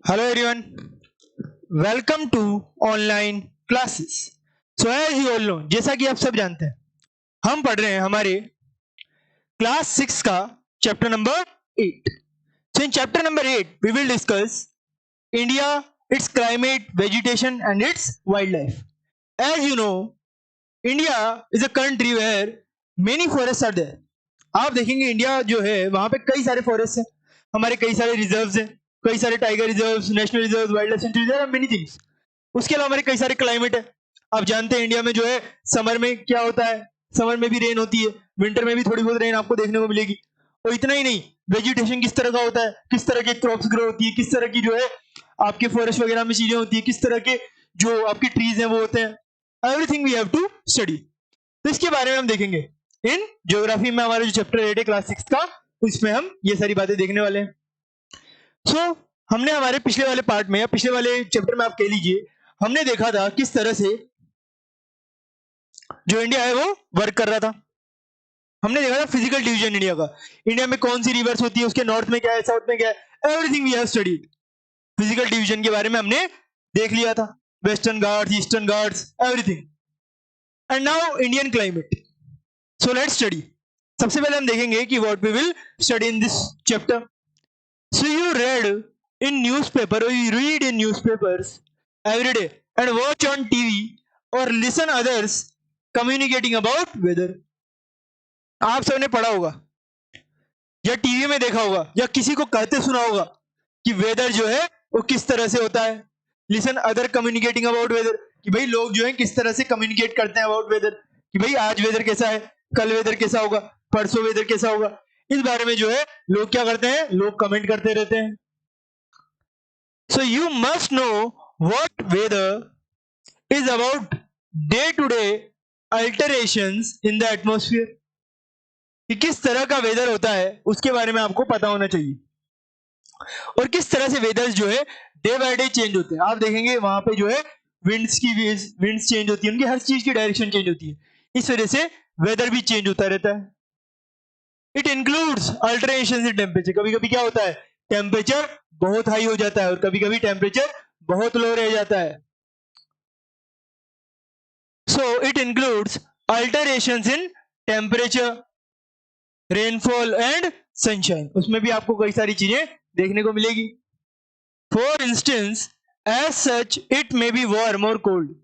Hello everyone, welcome to online classes. So as you all know, जैसा कि आप सब जानते हैं, हम पढ़ रहे हैं हमारे क्लास 6 का chapter number 8. So in chapter number 8, we will discuss India, its climate, vegetation and its wildlife. As you know, India is a country where many forests are there. आप देखेंगे इंडिया जो है वहां पे कई सारे फॉरेस्ट हैं, हमारे कई सारे रिजर्व्स हैं, कई सारे tiger reserves, national reserves, wildlife sanctuary, there are many things. उसके अलावा हमारे कई सारे क्लाइमेट है. आप जानते हैं इंडिया में जो है समर में क्या होता है, समर में भी रेन होती है, विंटर में भी थोड़ी बहुत रेन आपको देखने को मिलेगी. और इतना ही नहीं, वेजिटेशन किस तरह का होता है, किस तरह के क्रॉप्स ग्रो होती है, किस तरह की जो है आपके फॉरेस्ट वगैरह में चीजें होती है, किस तरह के जो आपके ट्रीज हैं वो होते हैं. Everything we have to study. तो इसके बारे में हम देखेंगे इन ज्योग्राफी में. हमारा जो चैप्टर 8 है क्लास 6 का, इसमें हम ये सारी बातें देखने वाले हैं. सो हमने हमारे पिछले वाले पार्ट में या पिछले वाले चैप्टर में आप कह लीजिए, हमने देखा था किस तरह से जो इंडिया है वो वर्क कर रहा था. हमने देखा था फिजिकल डिवीजन इंडिया का. इंडिया में कौन सी रिवर्स होती है, उसके नॉर्थ में क्या है, साउथ में क्या है, everything we have studied. Physical division के बारे में हमने देख लिया था, Western Ghats, Eastern Ghats, everything. And now Indian climate. So let's study. सबसे पहले हम देखेंगे कि what we will study in this chapter. So you read in newspaper, or you read in newspapers every day and watch on TV or listen others communicating about weather. आप सबने पढ़ा होगा या टीवी में देखा होगा या किसी को कहते सुना होगा कि वेदर जो है वो किस तरह से होता है. Listen other communicating about whether, कि भाई लोग जो है किस तरह से कम्युनिकेट करते हैं अबाउट वेदर, कि भाई आज वेदर कैसा है, कल वेदर कैसा होगा, परसों वेदर कैसा होगा. इस बारे में जो है लोग क्या करते हैं, लोग कमेंट करते रहते हैं. So you must know what weather is about day-to-day alterations in the atmosphere. कि किस तरह का वेदर होता है उसके बारे में आपको पता होना चाहिए, और किस तरह से वेदर्स जो है डे बाय डे चेंज होते हैं. आप देखेंगे वहां पे जो है विंड्स चेंज होती है, उनकी हर चीज की डायरेक्शन चेंज होती है. इस वजह से वेदर भी चेंज होता रहता है. It includes alterations in temperature. कभी कभी क्या होता है, टेम्परेचर बहुत हाई हो जाता है और कभी कभी टेम्परेचर बहुत लो रह जाता है. So it includes alterations in temperature, rainfall and sunshine. उसमें भी आपको कई सारी चीजें देखने को मिलेगी. For instance, as such it may be warm और कोल्ड.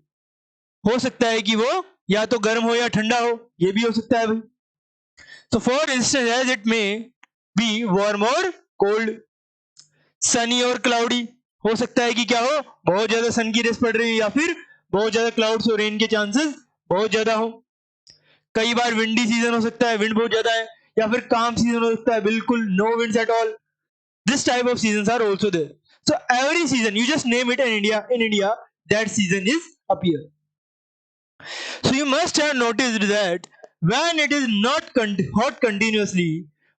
हो सकता है कि वो या तो गर्म हो या ठंडा हो, ये भी हो सकता है भाई. So for instance, as it may be warm or cold, sunny और cloudy. हो सकता है कि क्या हो, बहुत ज्यादा सन की रेस पड़ रही है या फिर बहुत ज्यादा क्लाउड्स और रेन के चांसेस बहुत ज्यादा हो. कई बार विंडी सीजन हो सकता है, विंड बहुत ज्यादा है, या फिर काम सीजन हो सकता है, बिल्कुल no winds at all. This type of seasons are also there. So every season you just name it in India that season is appear. So you must have noticed that when it is not hot continuously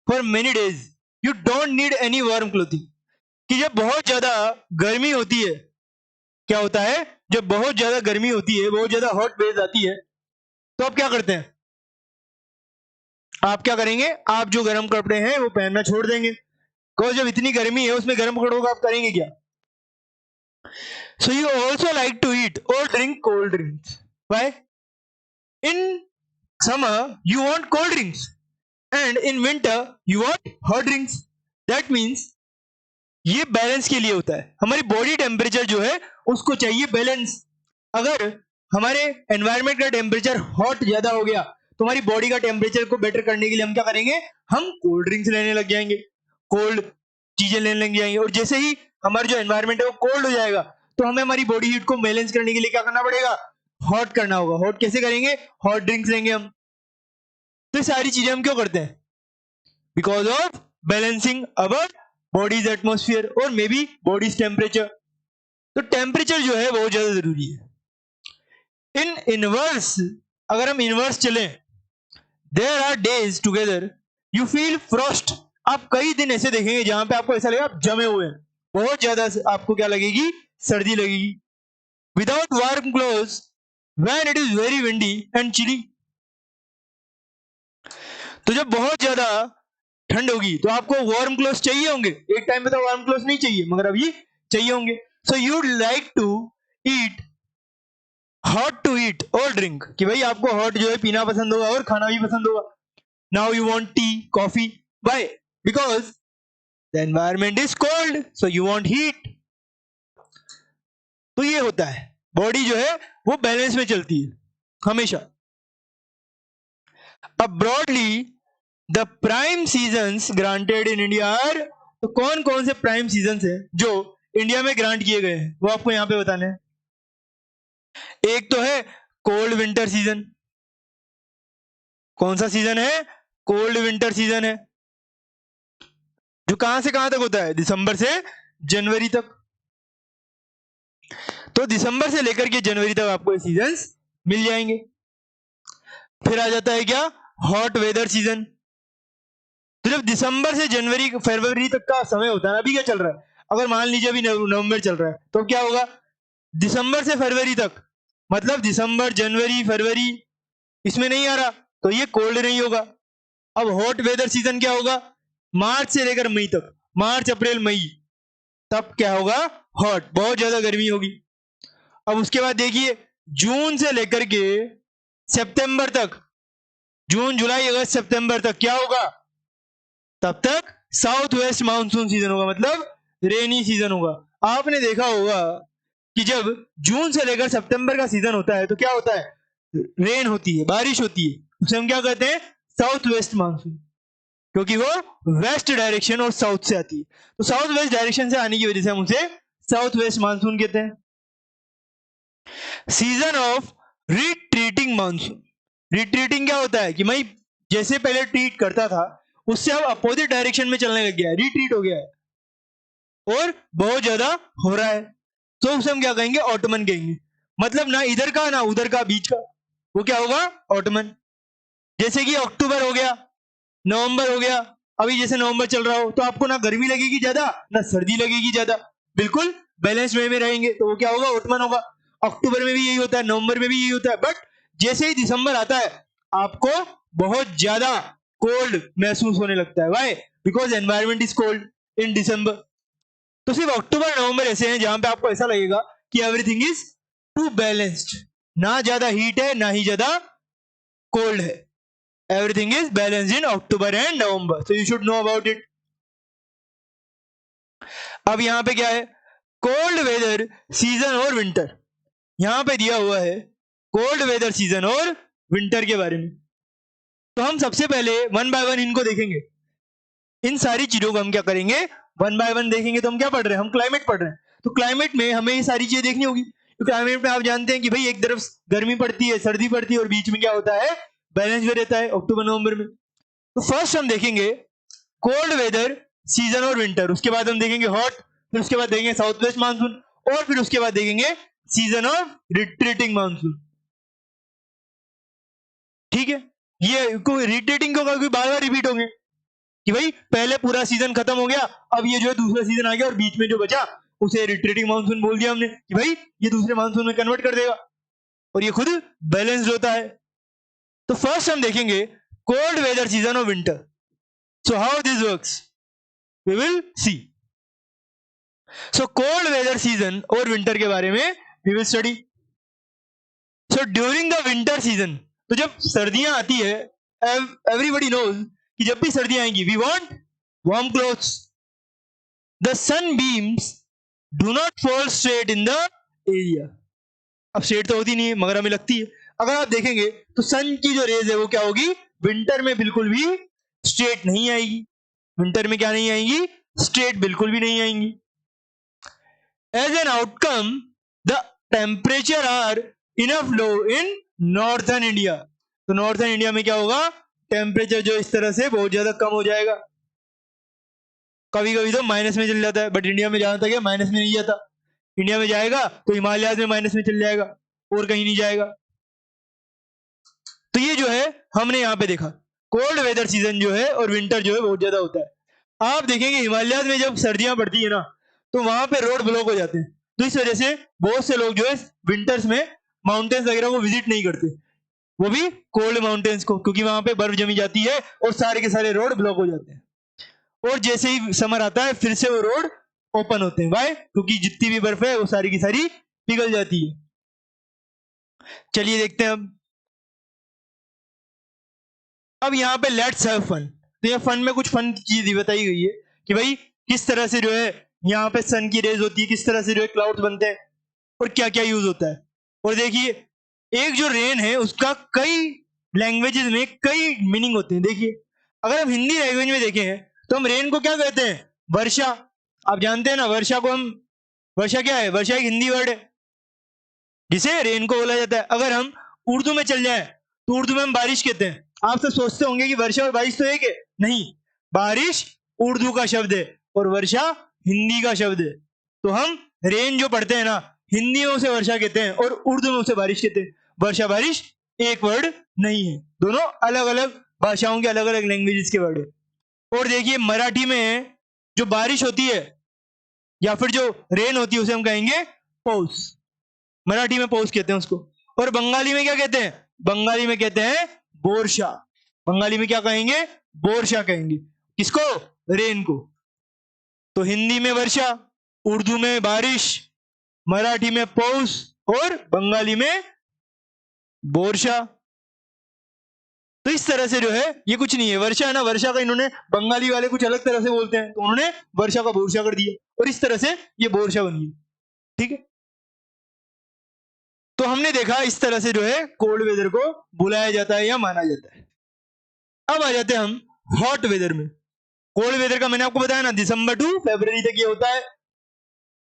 for many days, you don't need any warm clothing. कि जब बहुत ज्यादा गर्मी होती है, क्या होता है, जब बहुत ज्यादा गर्मी होती है, बहुत ज्यादा हॉट वेव्स आती है, तो आप क्या करते हैं, आप क्या करेंगे, आप जो गर्म कपड़े हैं वो पहनना छोड़ देंगे. बिकॉज जब इतनी गर्मी है उसमें गर्म कपड़ों का आप करेंगे क्या. So you also like to eat और drink cold drinks. Why? In summer you want cold drinks and in winter you want hot drinks. That means ये बैलेंस के लिए होता है. हमारी बॉडी टेम्परेचर जो है उसको चाहिए बैलेंस. अगर हमारे एनवायरनमेंट का टेम्परेचर हॉट ज्यादा हो गया तो हमारी बॉडी का टेम्परेचर को बेटर करने के लिए हम क्या करेंगे, हम कोल्ड ड्रिंक्स लेने लग जाएंगे, कोल्ड चीजें लेने लग जाएंगे. और जैसे ही हमारा जो एनवायरनमेंट है वो कोल्ड हो जाएगा तो हमें हमारी बॉडी हीट को बैलेंस करने के लिए क्या करना पड़ेगा, हॉट करना होगा. हॉट कैसे करेंगे, हॉट ड्रिंक्स लेंगे हम. तो सारी चीजें हम क्यों करते हैं, because of balancing our bodies atmosphere और मे बी बॉडीज टेम्परेचर. तो टेम्परेचर जो है बहुत ज्यादा जरूरी है. इन इनवर्स, अगर हम इनवर्स चलें, there are days together you feel frost. आप कई दिन ऐसे देखेंगे जहां पे आपको ऐसा लगेगा आप जमे हुए हैं, बहुत ज्यादा आपको क्या लगेगी, सर्दी लगेगी. Without warm clothes when it is very windy and chilly. तो जब बहुत ज्यादा ठंड होगी तो आपको वार्म क्लोथ चाहिए होंगे. एक टाइम पे तो वार्म क्लोथ नहीं चाहिए, मगर अभी चाहिए होंगे. So you'd like to eat hot to eat और ड्रिंक, कि भाई आपको हॉट जो है पीना पसंद होगा और खाना भी पसंद होगा. Now you want T, coffee. Why? Because the environment is cold, so you want heat. तो ये होता है, बॉडी जो है वो बैलेंस में चलती है हमेशा. अब broadly the prime seasons granted in India are, तो कौन कौन से प्राइम सीजन्स हैं जो इंडिया में ग्रांट किए गए हैं वो आपको यहां पे बताने हैं. एक तो है कोल्ड विंटर सीजन. कौन सा सीजन है? कोल्ड विंटर सीजन है, जो कहां से कहां तक होता है? दिसंबर से जनवरी तक. तो दिसंबर से लेकर के जनवरी तक आपको ये सीजन्स मिल जाएंगे. फिर आ जाता है क्या? Hot weather season. तो जब दिसंबर से जनवरी फरवरी तक का समय होता है, अभी क्या चल रहा है, अगर मान लीजिए अभी नवंबर चल रहा है, तो क्या होगा? दिसंबर से फरवरी तक, मतलब दिसंबर जनवरी फरवरी इसमें नहीं आ रहा, तो ये कोल्ड नहीं होगा. अब हॉट वेदर सीजन क्या होगा? मार्च से लेकर मई तक, मार्च अप्रैल मई, तब क्या होगा? हॉट, बहुत ज्यादा गर्मी होगी. अब उसके बाद देखिए जून से लेकर के सितंबर तक, जून जुलाई अगस्त सितंबर तक क्या होगा? तब तक साउथ वेस्ट मानसून सीजन होगा, मतलब रेनी सीजन होगा. आपने देखा होगा कि जब जून से लेकर सितंबर का सीजन होता है तो क्या होता है? रेन होती है, बारिश होती है. उसे हम क्या कहते हैं? साउथ वेस्ट मानसून, क्योंकि वो वेस्ट डायरेक्शन और साउथ से आती है. तो साउथ वेस्ट डायरेक्शन से आने की वजह से हम उसे साउथ वेस्ट मानसून कहते हैं. Season of retreating monsoon. Retreating क्या होता है कि भाई जैसे पहले ट्रीट करता था उससे अब अपोजिट डायरेक्शन में चलने लग गया है, रिट्रीट हो गया है और बहुत ज्यादा हो रहा है, तो उसे हम क्या कहेंगे? ऑटमन कहेंगे. मतलब ना इधर का ना उधर का, बीच का, वो क्या होगा? ऑटमन. जैसे कि अक्टूबर हो गया, नवंबर हो गया, अभी जैसे नवंबर चल रहा हो, तो आपको ना गर्मी लगेगी ज्यादा ना सर्दी लगेगी ज्यादा, बिल्कुल बैलेंस वे में रहेंगे, तो वो क्या होगा? ऑटमन होगा. अक्टूबर में भी यही होता है, नवंबर में भी यही होता है, बट जैसे ही दिसंबर आता है आपको बहुत ज्यादा कोल्ड महसूस होने लगता है. Why? Because environment is cold in December. तो सिर्फ अक्टूबर नवंबर ऐसे हैं जहां पे आपको ऐसा लगेगा कि एवरीथिंग इज टू बैलेंस्ड, ना ज्यादा हीट है ना ही ज्यादा कोल्ड है. Everything is balanced in October and November, so you should know about it. अब यहां पे क्या है? कोल्ड वेदर सीजन और विंटर. यहां पे दिया हुआ है कोल्ड वेदर सीजन और विंटर के बारे में. तो हम सबसे पहले वन बाय वन इनको देखेंगे. इन सारी चीजों को हम क्या करेंगे? वन बाय वन देखेंगे. तो हम क्या पढ़ रहे हैं? हम क्लाइमेट पढ़ रहे हैं. तो क्लाइमेट में हमें ये सारी चीजें देखनी होगी. तो क्लाइमेट में आप जानते हैं कि भाई एक तरफ गर्मी पड़ती है, सर्दी पड़ती है और बीच में क्या होता है? बैलेंस में रहता है अक्टूबर नवंबर में. तो फर्स्ट हम देखेंगे कोल्ड वेदर सीजन और विंटर, उसके बाद हम देखेंगे हॉट, फिर उसके बाद देखेंगे साउथ वेस्ट मानसून, और फिर उसके बाद देखेंगे सीजन ऑफ रिट्रीटिंग मानसून. ठीक है? ये रिट्रीटिंग को कभी बार बार रिपीट होंगे कि भाई पहले पूरा सीजन खत्म हो गया, अब ये जो है दूसरा सीजन आ गया और बीच में जो बचा उसे रिट्रीटिंग मानसून बोल दिया हमने कि भाई ये दूसरे मानसून में कन्वर्ट कर देगा और ये खुद बैलेंस्ड होता है. तो फर्स्ट हम देखेंगे cold weather season of winter. So how this works we will see. So cold weather season और विंटर के बारे में we will study. So during the winter season, तो जब सर्दियां आती है, एवरीबडी नोज कि जब भी सर्दियां आएंगी we want warm clothes. The sun beams do not fall straight in the area. अब स्ट्रेट तो होती नहीं है मगर हमें लगती है. अगर आप देखेंगे तो सन की जो रेज है वो क्या होगी? विंटर में बिल्कुल भी स्ट्रेट नहीं आएगी. विंटर में क्या नहीं आएंगी? स्ट्रेट बिल्कुल भी नहीं आएंगी. As an outcome the temperature are enough low in northern India. तो नॉर्थर्न इंडिया में क्या होगा? टेम्परेचर जो इस तरह से बहुत ज्यादा कम हो जाएगा. कभी कभी तो माइनस में चल जाता है, बट इंडिया में जहां तक है माइनस में नहीं जाता. इंडिया में जाएगा तो हिमालय में माइनस में चल जाएगा और कहीं नहीं जाएगा. तो ये जो है हमने यहाँ पे देखा कोल्ड वेदर सीजन जो है और विंटर जो है बहुत ज्यादा होता है. आप देखेंगे हिमालय में जब सर्दियां पड़ती है ना तो वहां पे रोड ब्लॉक हो जाते हैं. तो इस वजह से बहुत से लोग जो है विंटर्स में माउंटेन्स वगैरह को विजिट नहीं करते, वो भी कोल्ड माउंटेन्स को, क्योंकि वहां पे बर्फ जमी जाती है और सारे के सारे रोड ब्लॉक हो जाते हैं. और जैसे ही समर आता है फिर से वो रोड ओपन होते हैं। वाई? क्योंकि जितनी भी बर्फ है वो सारी की सारी पिघल जाती है। चलिए देखते हैं अब यहाँ पे लेट्स हैव फन। तो ये फन में कुछ फन चीज बताई गई है कि भाई किस तरह से जो है यहाँ पे सन की रेज होती है, किस तरह से जो है क्लाउड्स बनते हैं और क्या क्या यूज होता है। और देखिए एक जो रेन है उसका कई लैंग्वेजेस में कई मीनिंग होते हैं। देखिए अगर हम हिंदी लैंग्वेज में देखें तो हम रेन को क्या कहते हैं? वर्षा। आप जानते हैं ना वर्षा को हम, वर्षा क्या है? वर्षा एक हिंदी वर्ड है जिसे रेन को बोला जाता है। अगर हम उर्दू में चल जाए तो उर्दू में हम बारिश कहते हैं। आप सब सोचते होंगे कि वर्षा और बारिश तो एक है, नहीं, बारिश उर्दू का शब्द है और वर्षा हिंदी का शब्द है। तो हम रेन जो पढ़ते हैं ना हिंदी में उसे वर्षा कहते हैं और उर्दू में उसे बारिश कहते हैं। वर्षा बारिश एक वर्ड नहीं है, दोनों अलग अलग भाषाओं के अलग अलग लैंग्वेजेस के वर्ड है। और देखिए मराठी में जो बारिश होती है या फिर जो रेन होती है उसे हम कहेंगे पौष। मराठी में पौष कहते हैं उसको। और बंगाली में क्या कहते हैं? बंगाली में कहते हैं बोरशा। बंगाली में क्या कहेंगे? बोरशा कहेंगे। किसको? रेन को। तो हिंदी में वर्षा, उर्दू में बारिश, मराठी में पौष और बंगाली में बोरशा। तो इस तरह से जो है ये कुछ नहीं है, वर्षा है ना, वर्षा का इन्होंने बंगाली वाले कुछ अलग तरह से बोलते हैं तो उन्होंने वर्षा का बोरशा कर दिया और इस तरह से ये बोरशा बनी है। ठीक है, तो हमने देखा इस तरह से जो है कोल्ड वेदर को बुलाया जाता है या माना जाता है। अब आ जाते हैं हम हॉट वेदर में। कोल्ड वेदर का मैंने आपको बताया ना दिसंबर टू फरवरी तक ये होता है।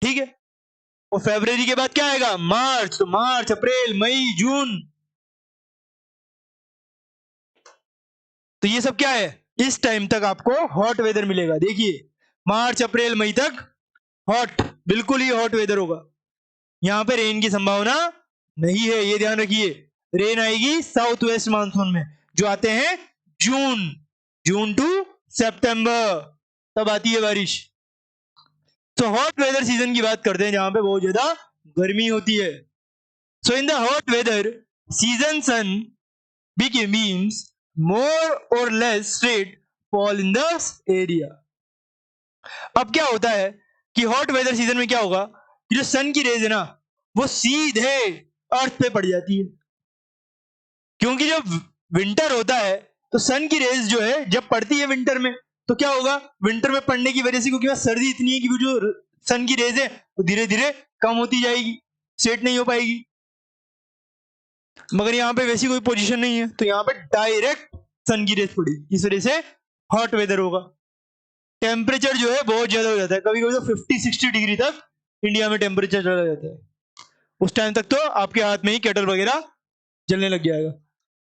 ठीक है, और फरवरी के बाद क्या आएगा? मार्च। तो मार्च, अप्रैल, मई, जून, तो ये सब क्या है? इस टाइम तक आपको हॉट वेदर मिलेगा। देखिए मार्च अप्रैल मई तक हॉट, बिल्कुल ही हॉट वेदर होगा। यहां पे रेन की संभावना नहीं है, ये ध्यान रखिए। रेन आएगी साउथ वेस्ट मानसून में जो आते हैं जून टू सितंबर, तब आती है बारिश। तो हॉट वेदर सीजन की बात करते हैं जहां पे बहुत ज्यादा गर्मी होती है। So in the hot weather season sun beams more or less straight fall in the area। अब क्या होता है कि हॉट वेदर सीजन में क्या होगा कि जो सन की रेज है ना वो सीधे अर्थ पे पड़ जाती है। क्योंकि जब विंटर होता है तो सन की रेज जो है जब पड़ती है विंटर में तो क्या होगा? विंटर में पड़ने की वजह से, क्योंकि वहां सर्दी इतनी है कि वो जो सन की रेज है वो धीरे धीरे कम होती जाएगी, सेट नहीं हो पाएगी। मगर यहाँ पे वैसी कोई पोजीशन नहीं है तो यहाँ पे डायरेक्ट सन की रेज पड़ेगी, इस वजह से हॉट वेदर होगा। टेम्परेचर जो है बहुत ज्यादा हो जाता है, कभी कभी तो 50-60 डिग्री तक इंडिया में टेम्परेचर चला जाता है। उस टाइम तक तो आपके हाथ में ही केटल वगैरह जलने लग जाएगा।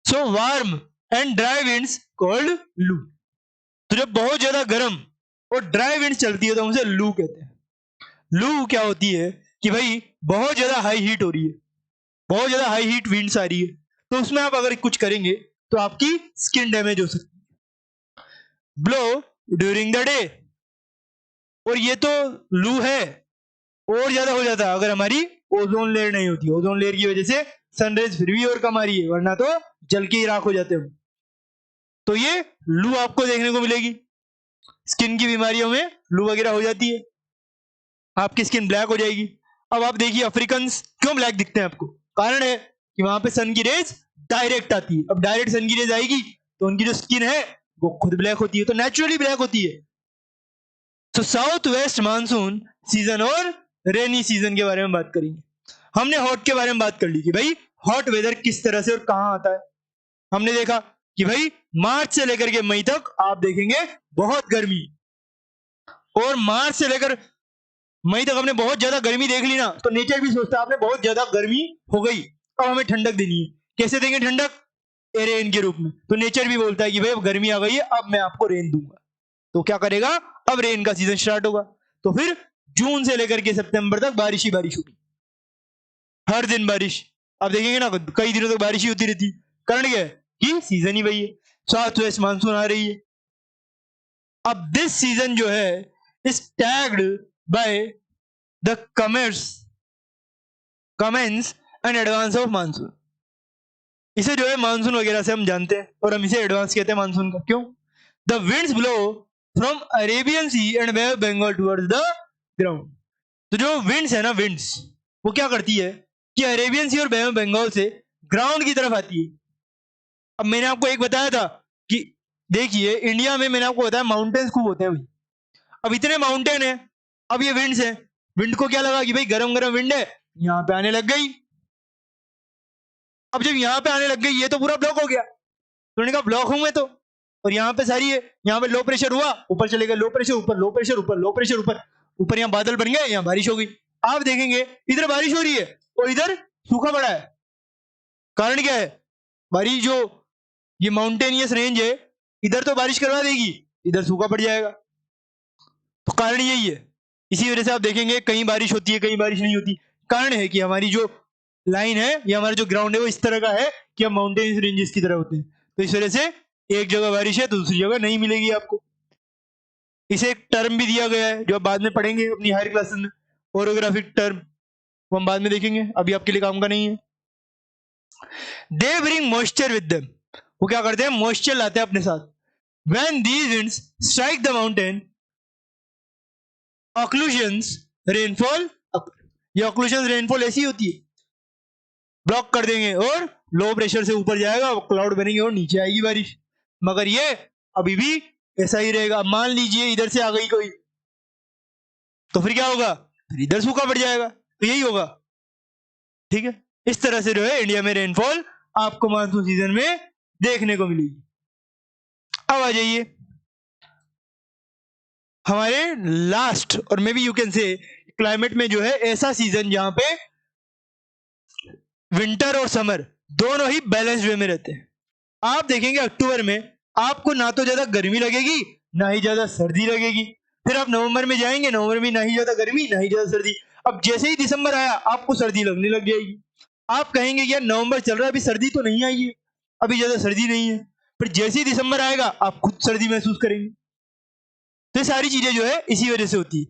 So warm and dry winds called लू। तो जब बहुत ज्यादा गर्म और ड्राई विंड्स चलती है तो हम उसे लू कहते हैं। लू क्या होती है कि भाई बहुत ज्यादा हाई हीट हो रही है, बहुत ज्यादा हाई हीट विंड्स आ रही है, तो उसमें आप अगर कुछ करेंगे तो आपकी स्किन डैमेज हो सकती है। ब्लो ड्यूरिंग द डे, और ये तो लू है, और ज्यादा हो जाता है अगर हमारी ओजोन लेयर नहीं होती। ओजोन लेयर की वजह से सनरेज फिर भी और कम आ रही है, वरना तो जल के ही राख हो जाते हो। तो ये लू आपको देखने को मिलेगी। स्किन की बीमारियों में लू वगैरह हो जाती है, आपकी स्किन ब्लैक हो जाएगी। अब आप देखिए अफ्रीकन क्यों ब्लैक दिखते हैं आपको? कारण है कि वहां पे सन की रेज डायरेक्ट आती है। अब डायरेक्ट सन की रेज आएगी तो उनकी जो स्किन है वो खुद ब्लैक होती है, तो नेचुरली ब्लैक होती है। तो साउथ वेस्ट मानसून सीजन और रेनी सीजन के बारे में बात करेंगे। हमने हॉट के बारे में बात कर ली कि भाई हॉट वेदर किस तरह से और कहां आता है। हमने देखा कि भाई मार्च से लेकर के मई तक आप देखेंगे बहुत गर्मी, और मार्च से लेकर मई तक हमने बहुत ज्यादा गर्मी देख ली ना तो नेचर भी सोचता है आपने बहुत ज्यादा गर्मी हो गई, अब हमें ठंडक देनी है। कैसे देंगे ठंडक? रेन के रूप में। तो नेचर भी बोलता है कि भाई अब गर्मी आ गई है, अब मैं आपको रेन दूंगा। तो क्या करेगा? अब रेन का सीजन स्टार्ट होगा। तो फिर जून से लेकर के सितंबर तक बारिश ही बारिश होगी, हर दिन बारिश। अब देखेंगे ना कई दिनों तक बारिश ही होती रहती। कारण क्या है कि सीजन ही वही है, साउथ वेस्ट मानसून आ रही है। अब दिस सीजन जो है is tagged by the commence and advance of monsoon. इसे जो है मानसून वगैरह से हम जानते हैं और हम इसे एडवांस कहते हैं मानसून का। क्यों? The winds blow from Arabian Sea and Bay of Bengal towards the ground. तो जो विंड्स है ना, विंड्स वो क्या करती है कि अरेबियन सी और बे ऑफ बंगाल से ग्राउंड की तरफ आती है। अब मैंने आपको एक बताया था कि देखिए इंडिया में मैंने आपको बताया माउंटेन्स खूब होते हैं भाई। अब इतने माउंटेन है, अब ये विंड्स है, विंड को क्या लगा कि भाई गरम गरम विंड है, यहाँ पे आने लग गई। अब जब यहाँ पे आने लग गई ये तो पूरा ब्लॉक हो गया, तो उन्होंने कहा ब्लॉक हूं मैं तो, और यहाँ पे सारी है, यहाँ पे लो प्रेशर हुआ ऊपर चले गए, लो प्रेशर ऊपर, लो प्रेशर ऊपर, लो प्रेशर ऊपर, ऊपर यहाँ बादल बन गए, यहाँ बारिश हो गई। आप देखेंगे इधर बारिश हो रही है और इधर सूखा पड़ा है। कारण क्या है? बारिश जो ये माउंटेनियस रेंज है, इधर तो बारिश करवा देगी, इधर सूखा पड़ जाएगा। तो कारण यही है। इसी वजह से आप देखेंगे कहीं बारिश होती है, कहीं बारिश नहीं होती। कारण है कि हमारी जो लाइन है या हमारा जो ग्राउंड है वो इस तरह का है कि हम माउंटेनियस रेंजेस की तरह होते हैं। तो इस वजह से एक जगह बारिश है तो दूसरी जगह नहीं मिलेगी आपको। इसे एक टर्म भी दिया गया है जो आप बाद में पढ़ेंगे अपनी हायर क्लासेस में, ओरोग्राफिक टर्म, वो हम बाद में देखेंगे, अभी आपके लिए काम का नहीं है। They bring moisture with them, वो क्या करते हैं? मॉइस्चर लाते हैं अपने साथ। When these winds strike the mountain, occlusions rainfall, ये ऑक्लूजन रेनफॉल ऐसी होती है, ब्लॉक कर देंगे और लो प्रेशर से ऊपर जाएगा, क्लाउड बनेंगे और नीचे आएगी बारिश। मगर ये अभी भी ऐसा ही रहेगा। मान लीजिए इधर से आ गई कोई, तो फिर क्या होगा? फिर इधर सूखा पड़ जाएगा। तो यही होगा, ठीक है। इस तरह से जो है इंडिया में रेनफॉल आपको मानसून सीजन में देखने को मिलेगी। अब आ जाइए हमारे लास्ट, और may be you can say climate में जो है ऐसा सीजन जहां पे विंटर और समर दोनों ही बैलेंस्ड वे में रहते हैं। आप देखेंगे अक्टूबर में आपको ना तो ज्यादा गर्मी लगेगी ना ही ज्यादा सर्दी लगेगी। फिर आप नवंबर में जाएंगे, नवंबर में ना ही ज्यादा गर्मी ना ही ज्यादा सर्दी। अब जैसे ही दिसंबर आया आपको सर्दी लगने लग जाएगी। आप कहेंगे यार नवंबर चल रहा है, अभी सर्दी तो नहीं आई है, अभी ज्यादा सर्दी नहीं है। फिर जैसे ही दिसंबर आएगा आप खुद सर्दी महसूस करेंगे। तो ये सारी चीजें जो है इसी वजह से होती है।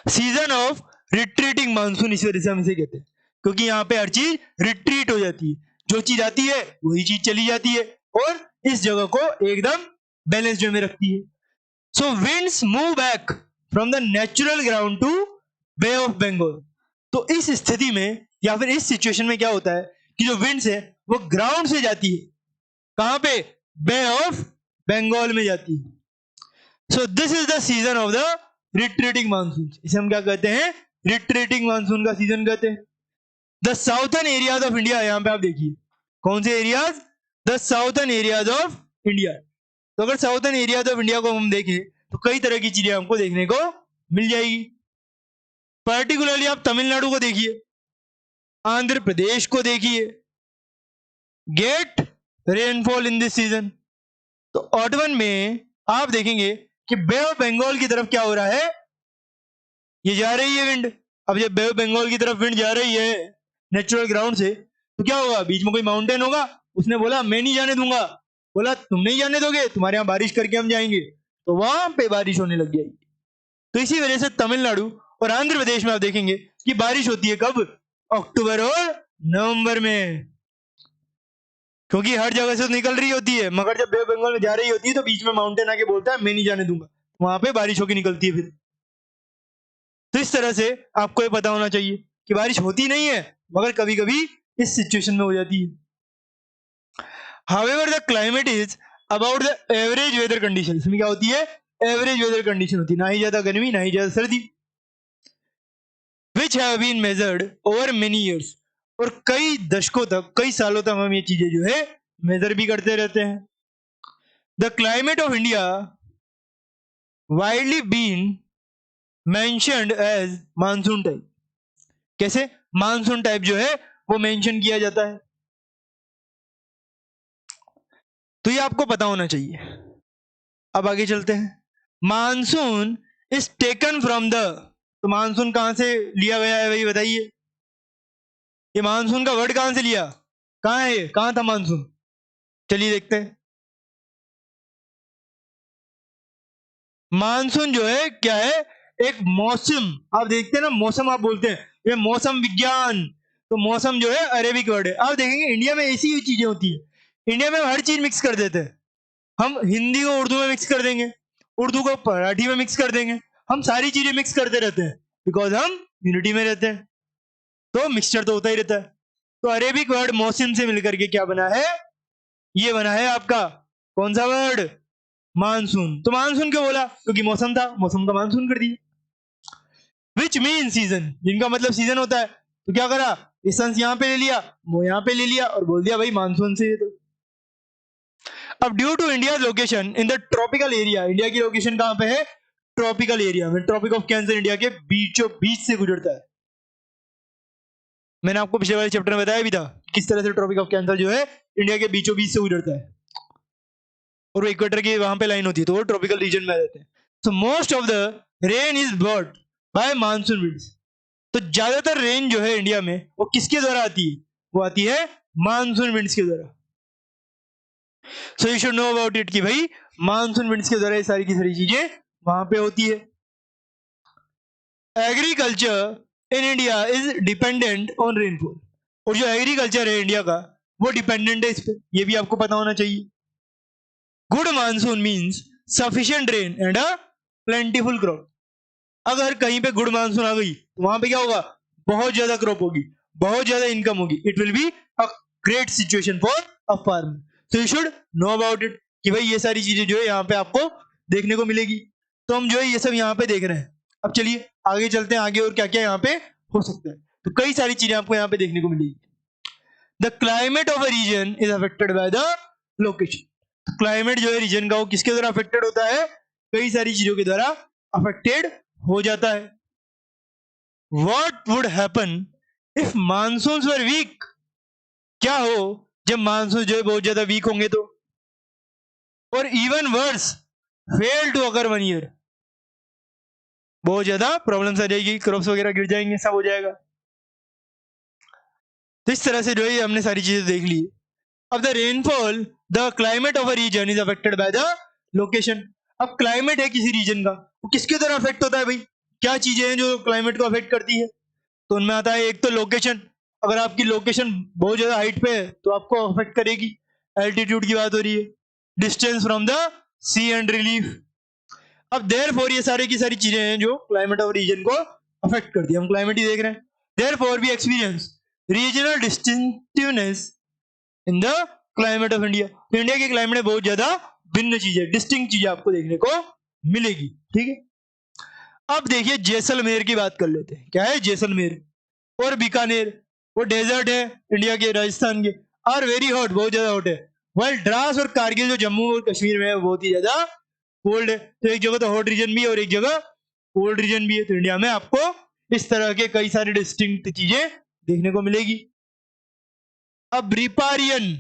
सीजन ऑफ रिट्रीटिंग मानसून इसी वजह से हम इसे कहते हैं, क्योंकि यहाँ पे हर चीज रिट्रीट हो जाती है, जो चीज आती है वही चीज चली जाती है और इस जगह को एकदम बैलेंस वे में रखती है। So winds move back from the natural ground to bay of Bengal. तो इस स्थिति में या फिर इस सिचुएशन में क्या होता है कि जो विंड्स है वो ग्राउंड से जाती है, कहां पे? बे ऑफ बंगाल में जाती है। So this is the season of the retreating monsoon. इसे हम क्या कहते हैं? रिट्रीटिंग मानसून का सीजन कहते हैं। The southern areas of India, यहां पे आप देखिए कौन से areas? The southern areas of India. तो अगर साउथर्न एरियाज ऑफ इंडिया को हम देखें तो कई तरह की चीजें हमको देखने को मिल जाएगी। पर्टिकुलरली आप तमिलनाडु को देखिए, आंध्र प्रदेश को देखिए, get rainfall in this season. तो ऑटमन में आप देखेंगे कि बे ऑफ बंगाल की तरफ क्या हो रहा है, ये जा रही है विंड। अब जब बे ऑफ बंगाल की तरफ विंड जा रही है नेचुरल ग्राउंड से, तो क्या होगा? बीच में कोई माउंटेन होगा, उसने बोला मैं नहीं जाने दूंगा, बोला तुम नहीं जाने दोगे, तुम्हारे यहां बारिश करके हम जाएंगे, तो वहां पे बारिश होने लग जाएगी। तो इसी वजह से तमिलनाडु और आंध्र प्रदेश में आप देखेंगे कि बारिश होती है कब? अक्टूबर और नवंबर में, क्योंकि हर जगह से तो निकल रही होती है, मगर जब बे ऑफ बंगाल में जा रही होती है तो बीच में माउंटेन आके बोलता है मैं नहीं जाने दूंगा, वहां पे बारिश होकर निकलती है फिर। तो इस तरह से आपको ये पता होना चाहिए कि बारिश होती नहीं है मगर कभी कभी इस सिचुएशन में हो जाती है। However, the climate is about the average weather condition। इसमें क्या होती है? एवरेज वेदर कंडीशन होती है, ना ही ज्यादा गर्मी ना ही ज्यादा सर्दी। Which have been measured over many years। और कई दशकों तक, कई सालों तक हम ये चीजें जो है मेजर भी करते रहते हैं। The climate of India widely been mentioned as monsoon type. कैसे मानसून टाइप जो है वो मेंशन किया जाता है, तो ये आपको पता होना चाहिए। अब आगे चलते हैं। Monsoon is taken from the, तो मानसून कहां से लिया गया है भाई बताइए? ये मानसून का वर्ड कहां से लिया? कहां है ये? कहां था मानसून? चलिए देखते हैं। मानसून जो है क्या है? एक मौसम। आप देखते हैं ना, मौसम आप बोलते हैं, ये मौसम विज्ञान। तो मौसम जो है अरेबिक वर्ड है। आप देखेंगे इंडिया में ऐसी ही चीजें होती है, इंडिया में हम हर चीज मिक्स कर देते हैं। हम हिंदी को उर्दू में मिक्स कर देंगे, उर्दू को मराठी में मिक्स कर देंगे, हम सारी चीजें मिक्स करते रहते हैं बिकॉज हम यूनिटी में रहते हैं, तो मिक्सचर तो होता ही रहता है। तो अरेबिक वर्ड मौसम से मिलकर के क्या बना है, ये बना है आपका कौन सा वर्ड, मानसून। तो मानसून क्यों बोला, क्योंकि मौसम था, मौसम का मानसून कर दिया। विच मीन सीजन, जिनका मतलब सीजन होता है। तो क्या करा, सेंस यहाँ पे ले लिया, वो यहाँ पे ले लिया और बोल दिया भाई मानसून से। तो अब due to India location in the tropical area, India की लोकेशन कहां पे है, ट्रॉपिकल एरिया में। ट्रॉपिक ऑफ कैंसर इंडिया के बीचों बीच से गुजरता है। मैंने आपको पिछले वाले चैप्टर में बताया भी था किस तरह से ट्रॉपिक ऑफ कैंसर जो है इंडिया के बीचों बीच से गुजरता है, और वो इक्वेटर की वहां पे लाइन होती है, तो वो ट्रॉपिकल रीजन में रहते हैं। So most of the rain is brought by monsoon winds. तो ज्यादातर रेन जो है इंडिया में वो किसके द्वारा आती है, वो आती है मानसून विंड्स के द्वारा। So you should know about it कि भाई मानसून विंड्स के द्वारा ये सारी की सारी चीजें वहां पे होती है। Agriculture in India is dependent on rainfall, और जो एग्रीकल्चर है इंडिया का वो डिपेंडेंट है इस पे, ये भी आपको पता होना चाहिए। Good monsoon means sufficient rain and a plentiful crop. अगर कहीं पे गुड मानसून आ गई तो वहां पे क्या होगा, बहुत ज्यादा क्रॉप होगी, बहुत ज्यादा इनकम होगी। It will be a great situation for a farmer. So you should know about it कि भाई ये सारी चीजें जो है यहाँ पे आपको देखने को मिलेगी। तो हम जो है ये सब यहाँ पे देख रहे हैं। अब चलिए आगे चलते हैं, आगे और क्या क्या यहाँ पे हो सकता है। तो कई सारी चीजें आपको यहाँ पे देखने को मिलेगी। The climate of a region is affected by the location. Climate जो है रीजन का वो किसके द्वारा अफेक्टेड होता है, कई सारी चीजों के द्वारा अफेक्टेड हो जाता है। What would happen if monsoons were weak? क्या हो जब मानसून जो है बहुत ज्यादा वीक होंगे तो, और even worse fail to occur 1 year, बहुत ज्यादा प्रॉब्लम्स आ जाएगी, क्रॉप्स वगैरह गिर जाएंगे, सब हो जाएगा। तो इस तरह से जो है हमने सारी चीजें देख ली। अब the rainfall the climate of a region is affected by the location. अब क्लाइमेट है किसी रीजन का, वो किसके द्वारा अफेक्ट होता है भाई, क्या चीजें हैं जो क्लाइमेट को अफेक्ट करती है। तो उनमें आता है एक तो लोकेशन, अगर आपकी लोकेशन बहुत ज्यादा हाइट पे है तो आपको अफेक्ट करेगी, एल्टीट्यूड की बात हो रही है। Distance from the sea and relief. अब देयरफॉर ये सारे की सारी चीजें हैं जो क्लाइमेट ऑफ रीजन को अफेक्ट करती है, हम क्लाइमेट ही देख रहे हैं। Therefore we experience regional distinctiveness in the climate of India. तो इंडिया के क्लाइमेट में बहुत ज्यादा भिन्न चीजें, डिस्टिंक्ट चीजें आपको देखने को मिलेगी। ठीक है, अब देखिए जैसलमेर की बात कर लेते हैं। क्या है जैसलमेर और बीकानेर, वो डेजर्ट है इंडिया के, राजस्थान के, और वेरी हॉट, बहुत ज्यादा हॉट है। वाइल द्रास और कारगिल जो जम्मू और कश्मीर में है बहुत ही ज्यादा कोल्ड है। तो एक जगह तो हॉट रीजन भी है और एक जगह कोल्ड रीजन भी है। तो इंडिया में आपको इस तरह के कई सारी डिस्टिंक्ट चीजें देखने को मिलेगी। अब riparian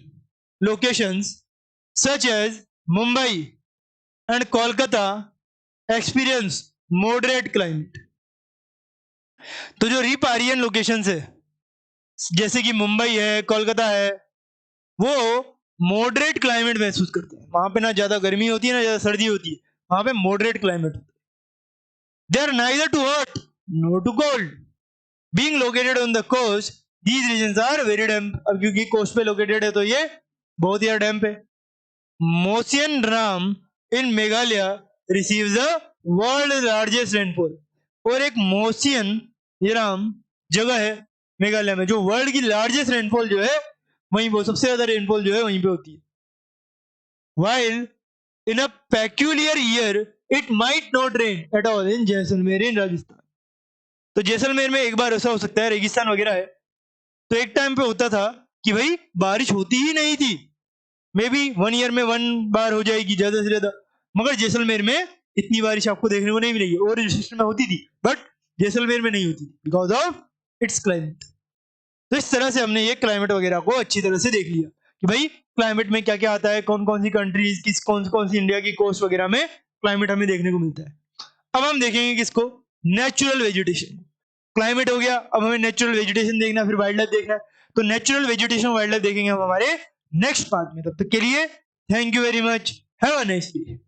locations such as Mumbai and Kolkata experience moderate climate. तो जो रिपारियन लोकेशंस है जैसे कि मुंबई है, कोलकाता है, वो मॉडरेट क्लाइमेट महसूस करते हैं। वहां पे ना ज्यादा गर्मी होती है ना ज्यादा सर्दी होती है, वहां पे मॉडरेट क्लाइमेट होता है। They are neither too hot no too cold, being located on the coast these regions are very damp. अब क्योंकि कोस्ट पे लोकेटेड है तो ये बहुत ही डैम्प है। Mawsynram in Meghalaya receives the world largest rainfall, और एक मोसियन राम जगह है मेघालय में जो वर्ल्ड की लार्जेस्ट रेनफॉल जो है वहीं वो सबसे ज्यादा रेनफॉल जो है वहीं पे होती है। While in a peculiar year it might not rain at all in Jaisalmer in Rajasthan. तो जैसलमेर में एक बार ऐसा हो सकता है, रेगिस्तान वगैरह है, तो एक टाइम पे होता था कि भाई बारिश होती ही नहीं थी, मे बी 1 ईयर में 1 बार हो जाएगी ज्यादा से ज्यादा, मगर जैसलमेर में इतनी बारिश आपको देखने को नहीं मिलेगी। और सिस्टम में होती थी बट जैसलमेर में नहीं होती बिकॉज ऑफ इट्स क्लाइमेट। तो इस तरह से हमने ये क्लाइमेट वगैरह को अच्छी तरह से देख लिया कि भाई क्लाइमेट में क्या क्या आता है, कौन कौन सी कंट्रीज किस कौन सी इंडिया की कोस्ट वगैरह में क्लाइमेट हमें देखने को मिलता है। अब हम देखेंगे किसको, नेचुरल वेजिटेशन। क्लाइमेट हो गया, अब हमें नेचुरल वेजिटेशन देखना, फिर वाइल्ड लाइफ देखना है। तो नेचुरल वेजिटेशन वाइल्ड लाइफ देखेंगे हम हमारे नेक्स्ट पार्ट में। तब तक के लिए thank you very much, have a nice day.